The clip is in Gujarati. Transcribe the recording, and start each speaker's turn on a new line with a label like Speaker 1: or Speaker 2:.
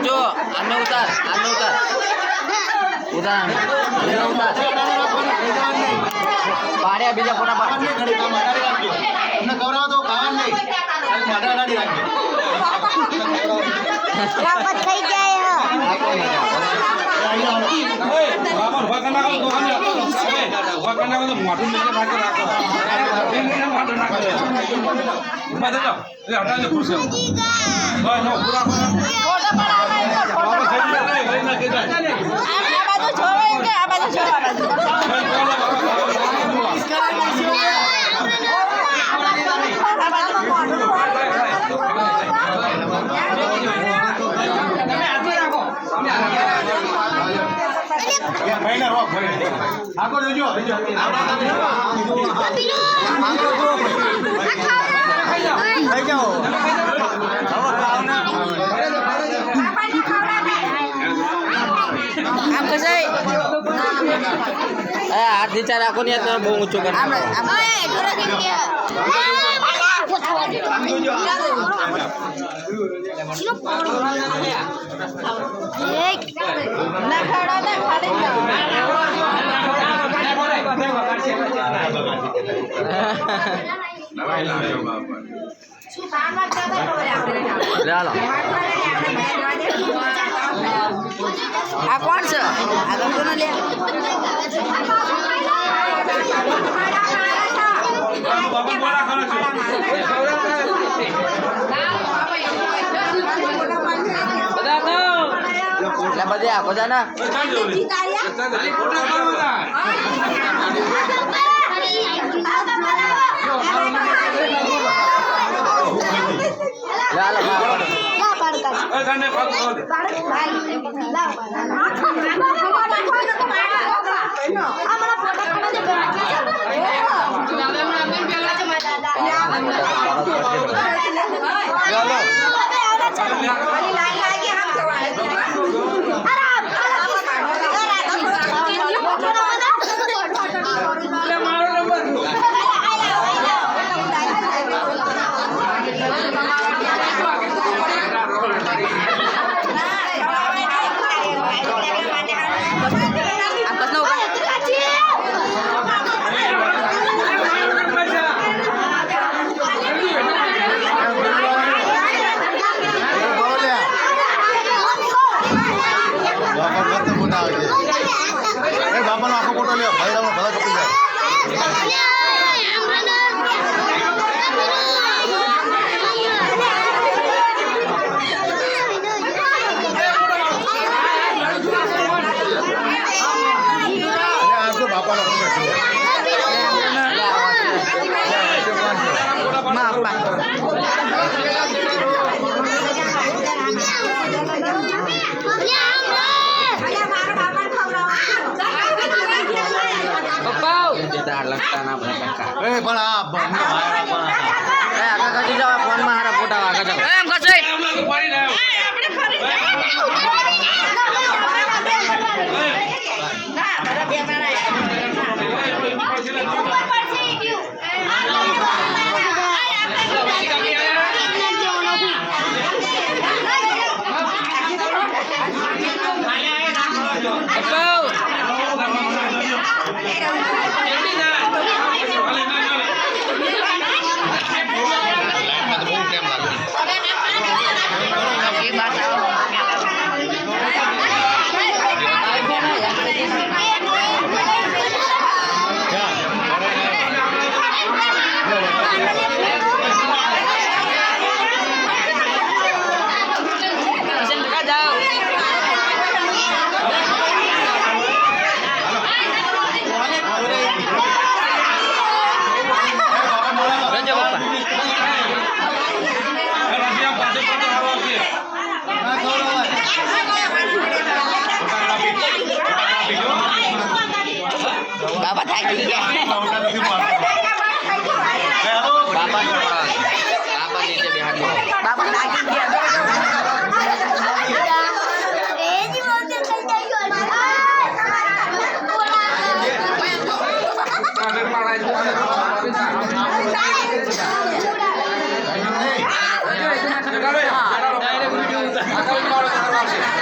Speaker 1: जो आमे उतार उतार पाड्या बीजा फोटा पाड
Speaker 2: તમને ગૌરવ તો ખાવાનું નહીં માડા ગાડી રાખજો
Speaker 3: વાપસ થઈ જાય
Speaker 4: બાબર વગના કો દોહન વગના કો મોટું નીચે ભાગે રાખો એને મોટું નાખો ઉભા થઈ જાઓ એ હટા દે ખુરશી હા નો પૂરા ફોટો પડાવે થઈ જાય લઈ ના કે જાય
Speaker 3: આ બાજુ છોડો કે આ બાજુ છોડો
Speaker 2: આગળ જોજો થઈ જાઓ
Speaker 1: આમ કસાઈ હાથ નીચે રાખો ને તો બહુ ઊંચું કરી આ કોણ છે આગળ કોનો લે
Speaker 4: બાબા બોલા ખાના
Speaker 1: એટલે બધે આખો જાના
Speaker 2: બાપાનો આખો ફોટો લ્યો ભાઈ રામ ભલા કપી જાય આખો બાપાનો ફોટો
Speaker 1: लगता ना अपना काका
Speaker 2: એ પણ આ બંને મારા પણ
Speaker 1: એ આગા કાઢી જાવ ફોન માં હારા ફોટા આગા જાવ એમ કસે बाबा थाकी गया बाबा नीचे बिहार बाबा थाकी गया
Speaker 4: डायरेक्ट वीडियो લાગશે